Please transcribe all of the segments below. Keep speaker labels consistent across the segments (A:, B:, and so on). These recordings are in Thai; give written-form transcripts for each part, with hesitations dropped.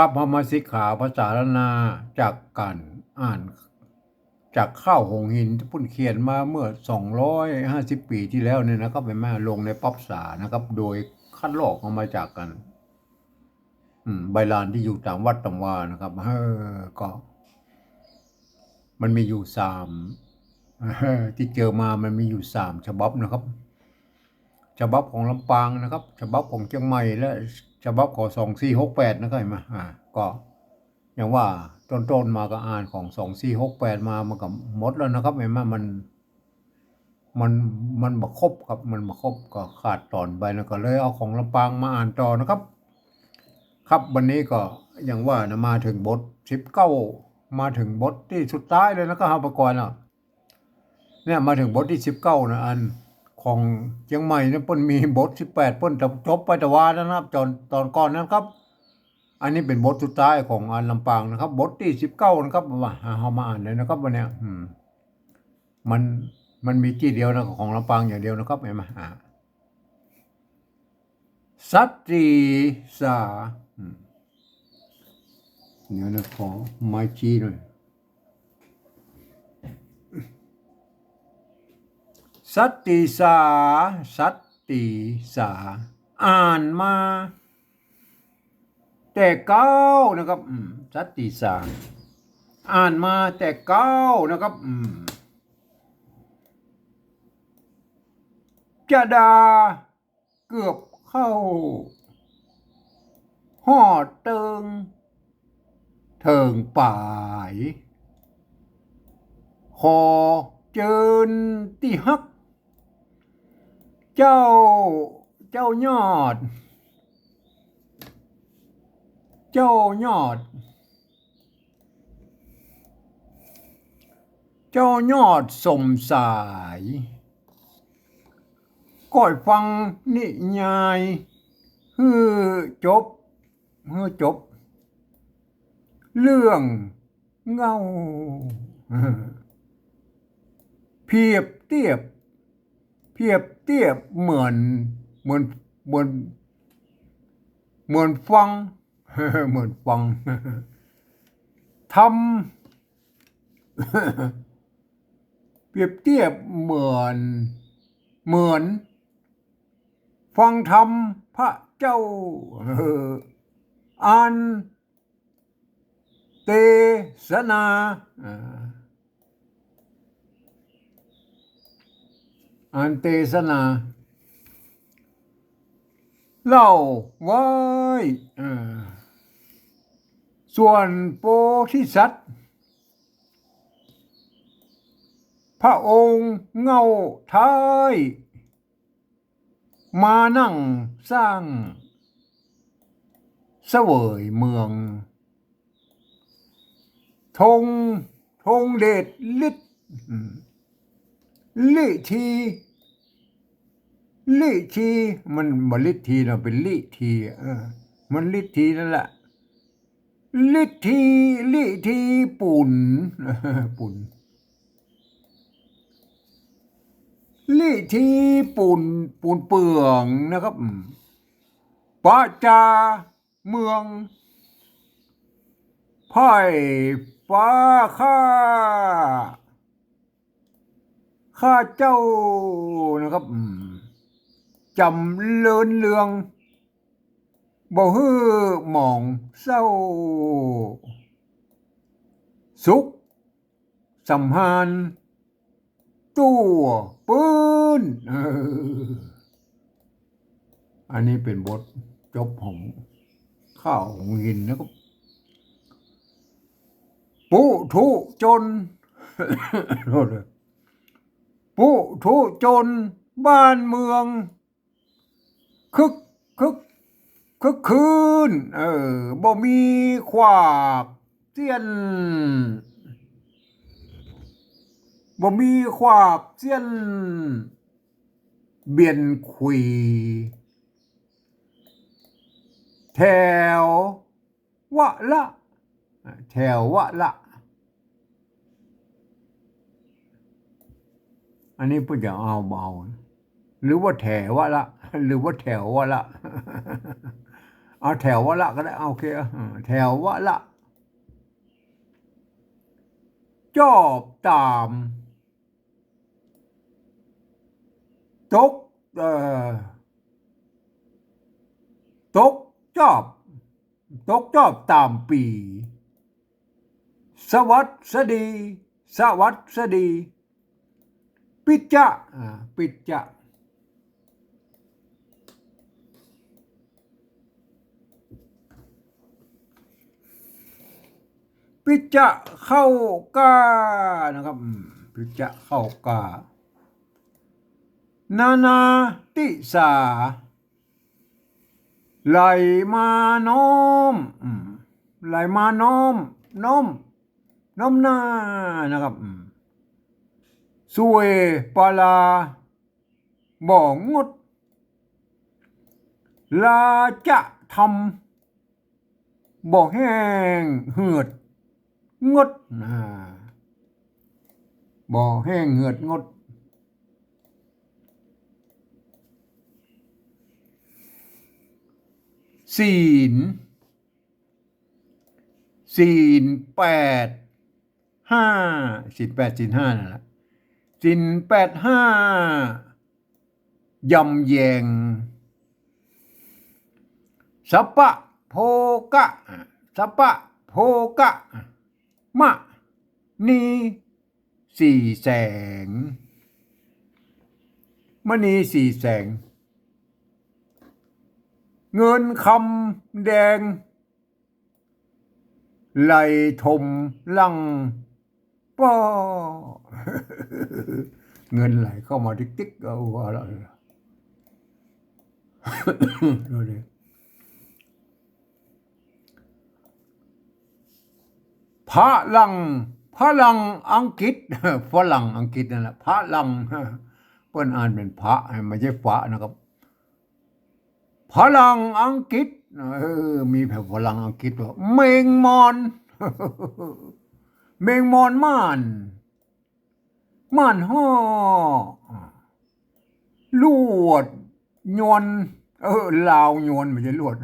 A: ครับพอมาสิกขาภาษาละนาจากการอ่านจากข้าวหงหินที่พุ่นเขียนมาเมื่อ250 ปีที่แล้วเนี่ยนะครับเป็นมาลงในป๊อปสานะครับโดยคัดลอกออกมาจากกันใบลานที่อยู่ตามวัดตามวานะครับก็มันมีอยู่ที่เจอมามันมีอยู่3 ฉบับนะครับฉบับของลำปางนะครับฉบับของเชียงใหม่และฉบับของ2468นะครับเห็นไหมก็อย่างว่าต้นมาก็อ่านของ2468มามันก็หมดแล้วนะครับเห็นไหมมันมันบกครบครับมันบกครบก็ขาดตอนไปแล้วก็เลยเอาของลำปางมาอ่านต่อนะครับครับวันนี้ก็อย่างว่านะมาถึงบท19มาถึงบทที่สุดท้ายเลยนะก็หาประกรณ์แล้วเนี่ยมาถึงบทที่19นะอันของเชียงใหม่เนี่ยเปิ้นมีบท18เปิ้นจะจบไปแต่ว่านะครับตอนก่อนนะครับอันนี้เป็นบทสุดท้ายของอันลำปางนะครับบทที่19นะครับมาเอามาอ่านเลยนะครับวันเนี้ยมันมันมีที่เดียวนะของลำปางอย่างเดียวนะครับเห็นไหมสัตตรีสาเดี๋ยวนะขอไม้ชี้หน่อยสัตติสาสัตติสาอ่านมาแต่เก้านะครับสัตติสาอ่านมาแต่เก้านะครับจะดาเกือบเข้าหอดเติงเถิงป่ายขอเจิญที่ฮักเจ้ายอดเจ้ายอดเจ้ายอดสมสายก่อยฟังนิยายฮือจบเรื่องเงาเพียบเทียบเหมือนเหมือนเหมือนเหมือนฟังเหมือนฟังทำเปรียบเทียบเหมือนฟังธรรมพระเจ้าอ่านเทศนาอ่านเทศนาเล่าไว้ส่วนโพธิสัตว์พระองค์เงาท้ายมานั่งสร้างเสวยเมืองธงเดชฤทธิ์ลิทีมันบลิทีเราเป็นลิทีมันลิทีนั่นแหละลิทีปุ่นปุ่นลิทีปุ่นเปลืองนะครับปะจาเมืองไพ่ฟ้าข้าเจ้านะครับจำเลินเลืองบ่ฮื้อหมองเศร้าสุขสัมพันธ์ตัวปืนอันนี้เป็นบทจบของข้าวของหินนะครับปุถุจนโทษเลยปุถุจนบ้านเมืองคึกคืนบ่มีขวากเสี้ยนบ่มีขวากเสี้ยนเบียนขุยแถววะละอันนี้พูดอย่างเอาเบาหรือว่าแถววะละหรือว่าแถววะละ เอาแถววะละก็ได้โอเคแถววะละจอบตามตกตกจอบตกจอบตามปีสวัสดีสวัสดีปิจจะปิจจะปิจจะเข้ากานะครับปิจจะเข้ากานานาติสาไหลมาน้อมไหลมาน้อมน้อมน้อมหน้านะครับสวยปลาบ่งดลาจะทำบ่แห้งเหือดงดบ่แห้งเหือดงดศีลแปดห้าศีลแปดศีลห้านั่นแหละศีลแปดห้ายำแยงสัปปะโภกะสัปปะโภกะมะนีสี่แสงมณีสี่แสงเงินคำแดงไหลทมลังป้อเงินไหลเข้ามาติ๊กๆเอาอะไรดูดิพลังอังกฤษฝรั่งอังกฤษนั่นแหละพลังเปิ้นอ่านเป็นพระไม่ใช่ฝะนะครับพลังอังกฤษมีแผ่พลังอังกฤษว่าเมงมอนเมงมอนม่านห่อลวดยวนลาวยวนไม่ใช่ลวด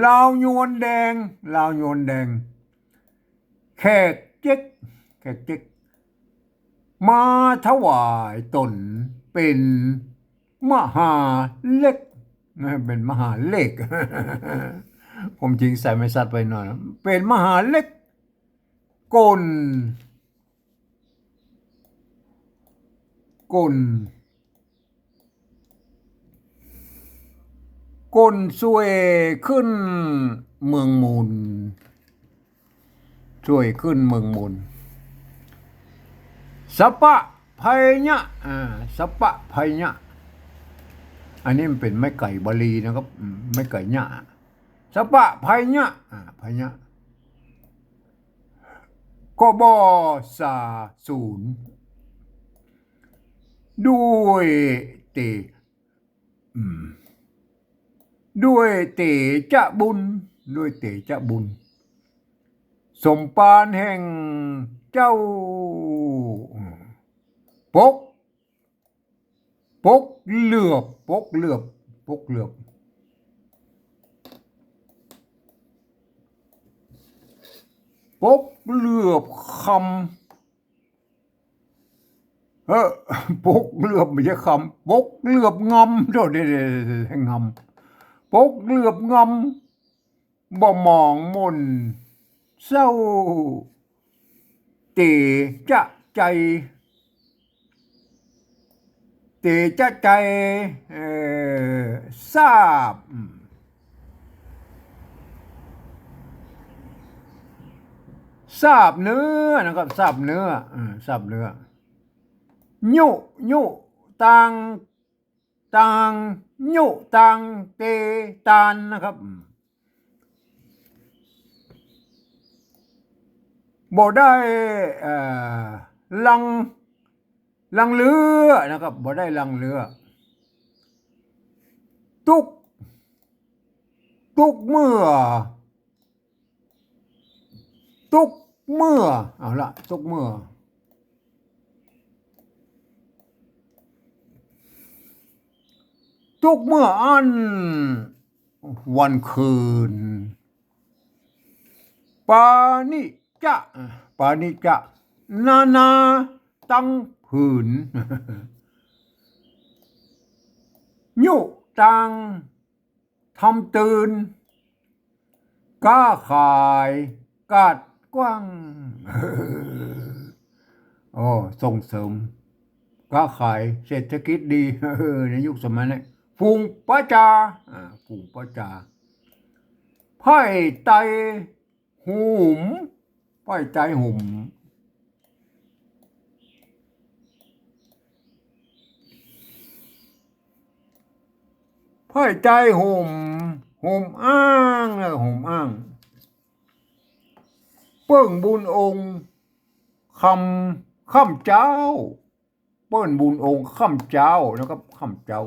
A: ลาวยวนแดงลาวยวนแดงแขกเจ๊กมาถวายตนเป็นมหาเล็กเป็นมหาเล็กผมจริงใส่ไม่สัตว์ไปหน่อยเป็นมหาเล็กกลสวยขึ้นเมืองมูลช่วยขึ้นเมืองมูลสัปปะไพญะสัปปะไพญะอันนี้มันเป็นไม้ไก่บาลีนะครับไม้ไก่ญะสัปปะไพญะไพญะกบสาศูนย์ด้วยเตจะบุญด้วยเตจะบุญสมปานแห่งเจ้าปกเหลือบปกเหลือบปกเหลือบคำปกเหลือบไม่ใช่คำปกเหลือบงำเดี๋ยวงำปกเหลือบงำบ่มองมนเศร้าเตจะใจทราบเนื้อนะครับทราบเนื้อยุตังยุตังเตตานนะครับบ่ได้ลังเรือนะครับบ่ได้ลังเรือตุกเมื่อเอาละตุกเมื่ออัน วันคืนปานิจะปานิจะนานาตั้งผืนยุตังทำตื่นก้าขายกาดกว้างโอ้ส่งเสริมค้าขายเศรษฐกิจดีในยุคสมัยนี้ฝูงประจาฝูงประจาไพ่ไตหุมไพ่ไตหุมไพ่ใจหุมหุมอ้างนะหุมอ้างเปิ้งบุญองค์ค่ำเจ้าเปิ้นบุญองค์ค่ำเจ้านะครับค่ำเจ้า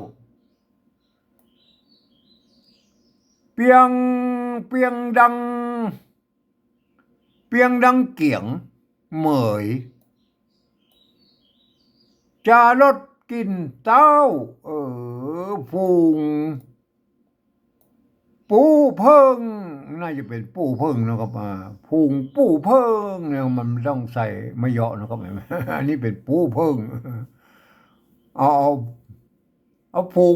A: เปียงเปียงดังเปียงดังเกียงเหมยจารถกินเต้าฝูงปูเพิ่งน่าจะเป็นปูเพิ่งนะครับฝูงปูเพิ่งเนี่ยมันต้องใส่ไม่เยาะนะครับอันนี้เป็นปูเพิ่งเอาเอาฝูง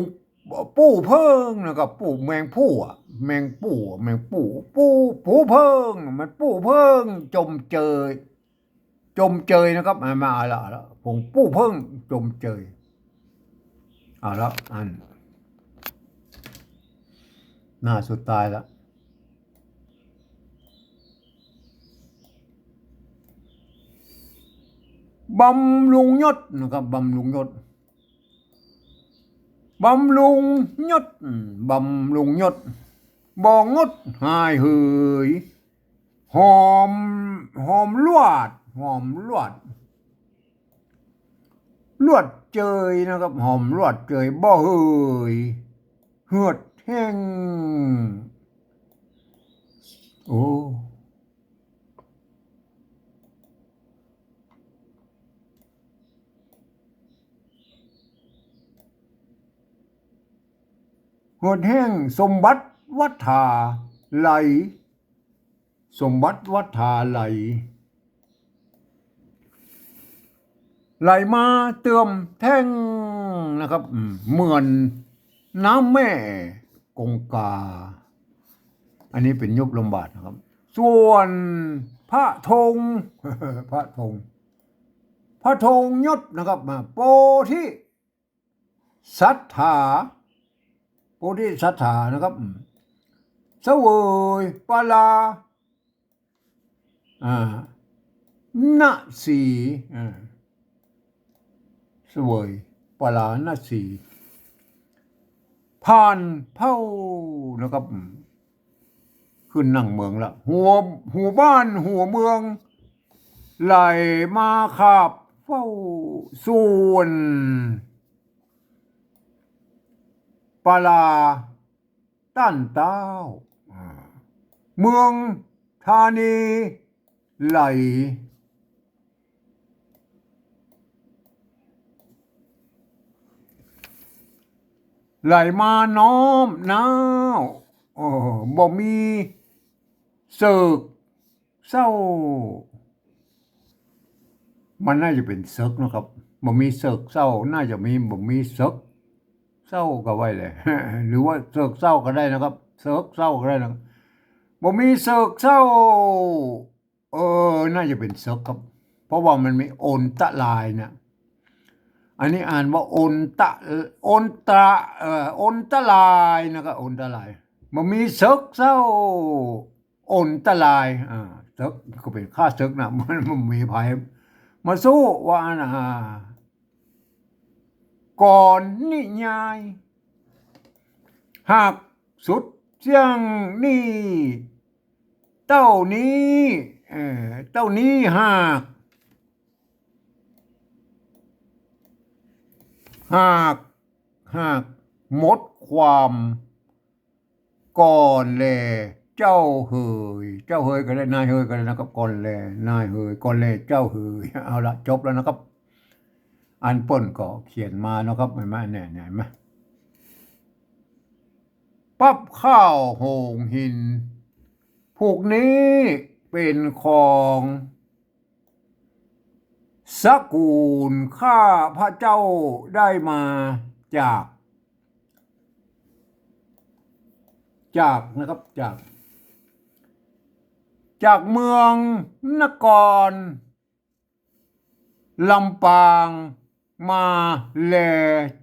A: ปูเพิ่งนะครับปูแมงผู้แมงปูปูเพิ่งมันปูเพิ่งจมเจยนะครับมาละฝูงปูเพิ่งจมเจยแล้วอันหน้าสุดตายแล้วบำรุงยศนะครับบำรุงยศบำรุงยศบำรุงยศบ่งดหายเหยหอมลวดลวดเจยนะครับหอมลวดเจยบ่เหยเหือดแห้งโอ้เหือดแห้งสมบัติวัฏฐาไหลสมบัติวัฏฐาไหลมาเติมแท่งนะครับเหมือนน้ำแม่กงกาอันนี้เป็นยุบลมบาทนะครับส่วนพระธงพระธงยศนะครับโพธิสัทธานะครับเสวยปลาณสีเสวยปลาณสีผ่านเผ่านะครับขึ้นนั่งเมืองละหัวบ้านหัวเมืองไหลมาขับเฝ้าส่วนปลาต้านเต้าเมืองธานีไหลมาน้อมน้าวบ่มีเสิกเศร้ามันน่าจะเป็นเสิกนะครับบ่มีเสิกเศร้าน่าจะมีบ่มีเสิกเศร้าก็ไว้เลย หรือว่าเสิกเศร้าก็ได้นะครับเสิกเศร้าก็ได้นะครับบ่มีเสิกเศร้าน่าจะเป็นเสิกครับเพราะว่ามันมีโอนตะลายนะอันนี้อ่านว่าโอนตะลายนะครับโอนตะลายบ่มีเสิกเศร้าโอนตะลายเสิกก็เป็นค่าเสิกนะมันมีภัยมาสู้ว่าก่อนนิยายหากสุดเสียงนี่เต้านี้หากหมดความก่อนแลเจ้าเฮยก็ได้นายเฮยก็ได้นะครับก่อนแลนายเฮยก่อนแลเจ้าเฮยเอาละจบแล้วนะครับอันเปิ้นก็เขียนมานะครับเห็นไหมเนี่ยเห็นไหม ปั๊บข้าวโหงหินพวกนี้เป็นของสกุลข้าพระเจ้าได้มาจากนะครับจากเมืองนครลำปางมาแล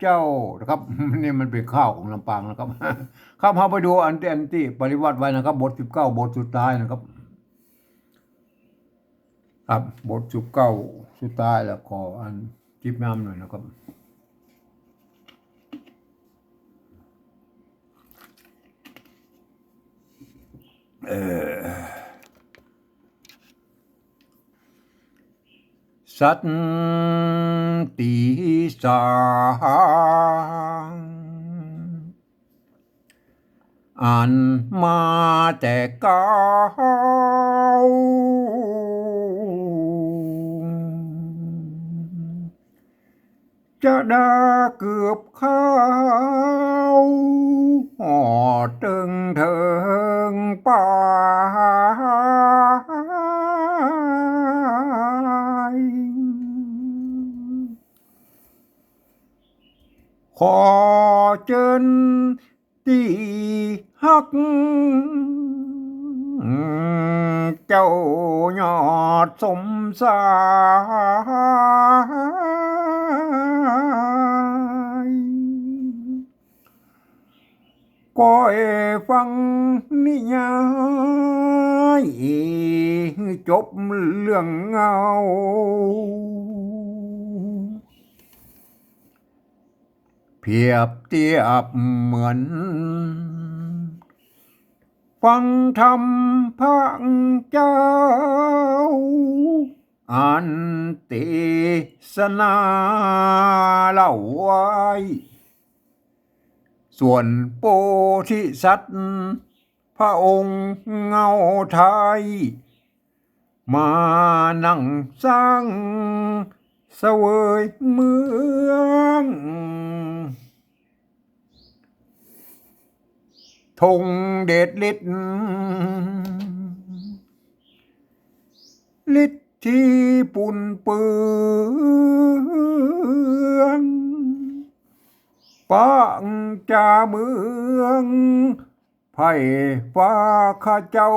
A: เจ้านะครับนี่มันเป็นข้าวของลำปางนะครับครับเราไปดูอันที่ปริวัติไว้นะครับบท19บทสุดท้ายนะครับครับบท19สุดท้ายแล้วขออันจิบน้ำหน่อยนะครับสัตติสางอันมาแต่เก่าจะได้เกือบเข้าหอดตึงเถิงป่ายขอเจิญตีฮักเจ้ายอดสมสายก็ฟังนิยายจบเรื่องเงาเพียบเทียบเหมือนฟังธรรมพระเจ้าอันเทศนาเล่าไว้ส่วนโพธิสัตว์พระองค์เงาไทยมานั่งสร้างเสวยเมืองธงเดชฤทธิ์ที่ปุ่นเปืองปังจาเมืองไผ่ฟ้าข้าเจ้า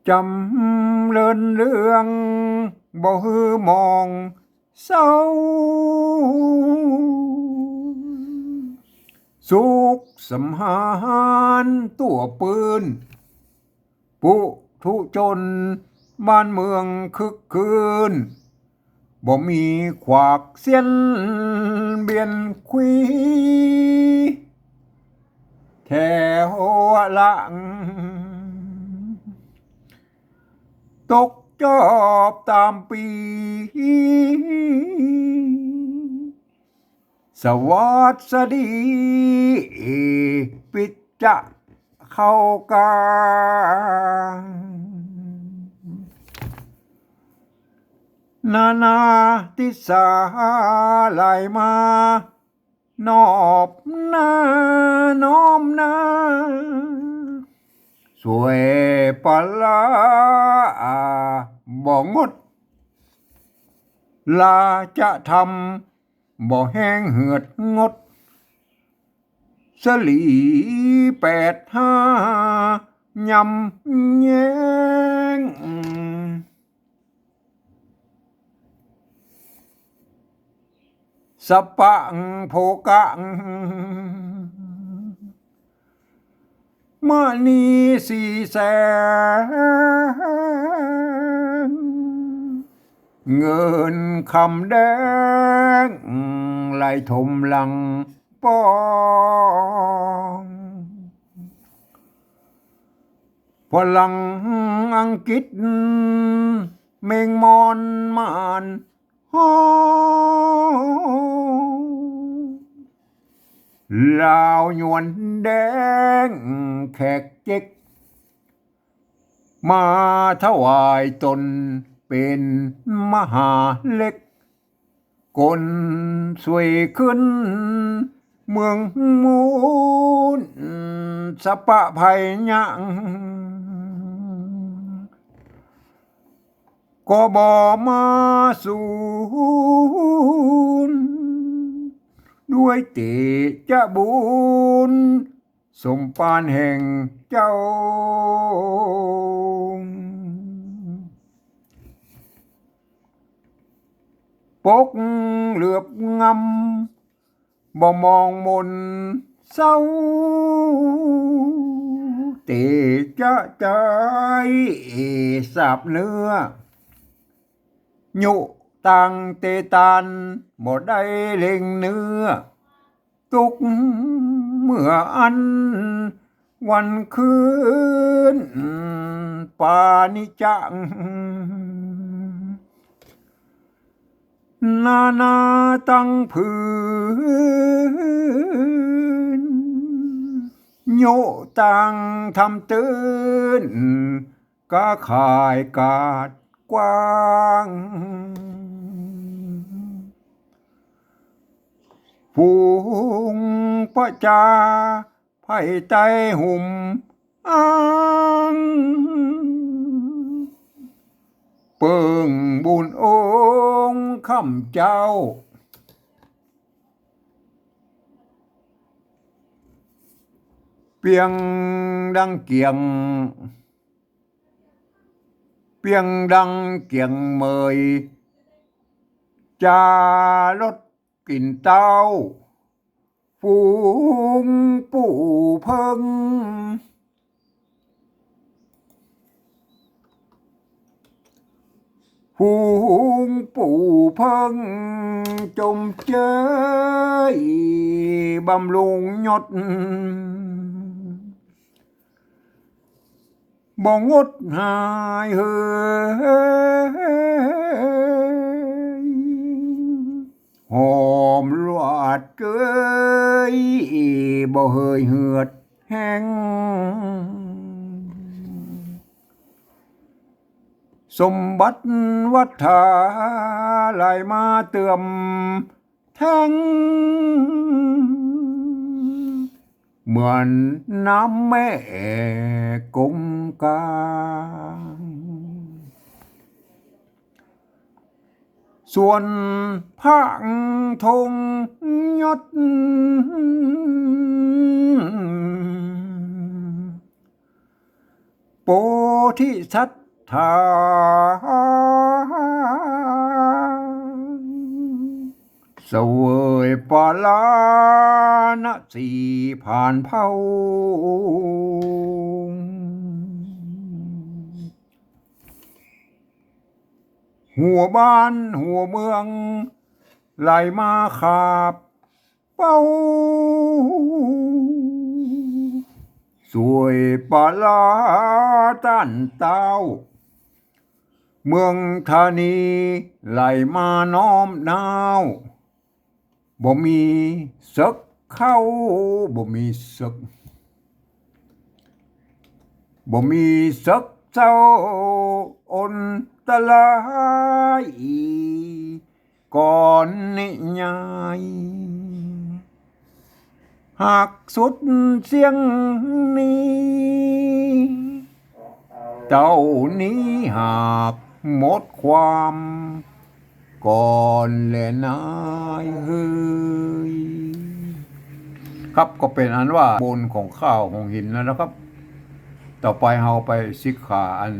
A: จำเลินเรื่องบ่ฮือมองเศร้าสุขสำหารตัวปืนปุถุชนบ้านเมืองคึกคืนบ่มีขวากเสียนเบียนคุยแถวหลังตกจอบตามปีสวัสดีปิจจะเข้ากลางนานาทิสาไหลมานอบหน้าน้อมหน้าสวยปลาบ่งดลาจะทำบ่แห้งเหือดงดสลี85ยำแยงสปังโภกังมานี400,000เงินคำแดงไหลถมหลังปองฝรั่งอังกฤษเมงมอนมานฮอลาวหยวนแดงแขกเจ๊กมาถวายตนเป็นมหาเล็กโก กลสวยขึ้นเมืองมูนสะปะไผ่ยังก็บ่มาสู่ด้วยเตจะบุญสมปานแห่งเจ้าปกเหลือบงำบ่มองมนเศร้าเตจะใจสาบเนื้อยุตังเตตันบ่ได้เล็งเนื้อตุกเมื่ออันวันคืนปานิจังนานาตั้งพื้นโยตังทำตื้นก็ขายกาดกว้างฝูงประจาไผ่ไตหุ่มอ้างเปิงบุญองค์คำเจ้าเปียงดังเกียงเปียงดังเกียงเมยจารถกินเต้าฝูงปู่เพิ่งฝูงปู่เพิ่งจมเจยบำรุงยศบ่งดหายเฮยหอมลวดเกยบ่เฮยเหือดแห้งสมบัติวัฏาไหลมาเติมแทงเหมือนน้ำแม่กงกลางส่วนพระธงยศโพธิสัตถาเสวยปาลานะสีผ่านเผาหัวบ้านหัวเมืองไหลมาขาบเป้าสวยปาลาต้านเต้าเมืองธานีไหลมาน้อมนาวบ่มีศึกเข้าบ่มีศึกบ่มีศึกเจ้าอนตรายก่อนนิยายหากสุดเสียงนี้เจ้านี้หากหมดความก่อนแลนายเฮ้ยครับก็เป็นอันว่าบนของข้าวของหินแล้วนะครับต่อไปเฮาไปสิกขาอัน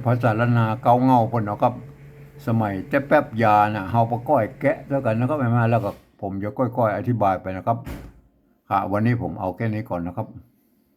A: ภาษาละนาเก้าเงาพุ่นเนาะครับสมัยแต่แป๊บยาน่ะเฮาไปก้อยแกะแล้วกันนะครับมาแล้วก็ผมจะก้อยๆอธิบายไปนะครับค่ะวันนี้ผมเอาแค่นี้ก่อนนะครับ